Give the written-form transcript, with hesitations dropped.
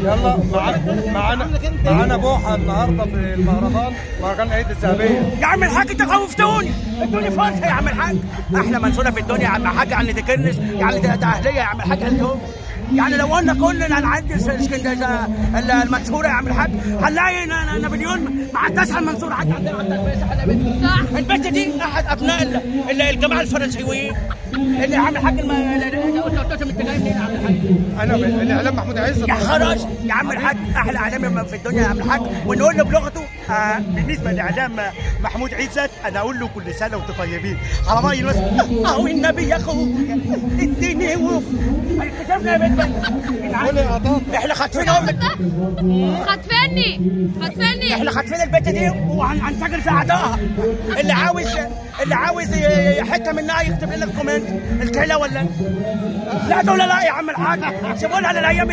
يلا معانا بوحه النهارده في المهرجان، مهرجان عيد الذهبيه. يا عم الحاج انت خوفتوني، ادوني فرصه يا عم الحاج. احلى منصوره في الدنيا يا عم الحاج، يعني دي كرنس، يعني ده اهليه يا عم الحاج. انتم يعني لو قلنا كلنا نعدي اسكندريه المنصوره يا عم الحاج هنلاقي نابليون ما عداش على المنصوره، عدى عندنا صح. البنت دي احد ابناء الجماعه الفرنسيين اللي يا عم الحاج انت جاي منين يا عم الحاج؟ انا الاعلام محمود عزت. يا خراج يا عم الحاج، احلى اعلام في الدنيا يا عم الحاج، ونقول له بلغته. بالنسبه لاعلام محمود عزت انا اقول له كل سنه وانتم طيبين، على راي الناس او النبي يا اخو اديني وف اكتشفنا يا بنت. احنا خاطفين خطفني احنا خاطفين البنت دي وهنفجر في اعدائها. اللي عاوز حته منها يكتب لنا في كومنت الكيله ولا لا. دول لا يا عم الحاج، سيبوا لها للايام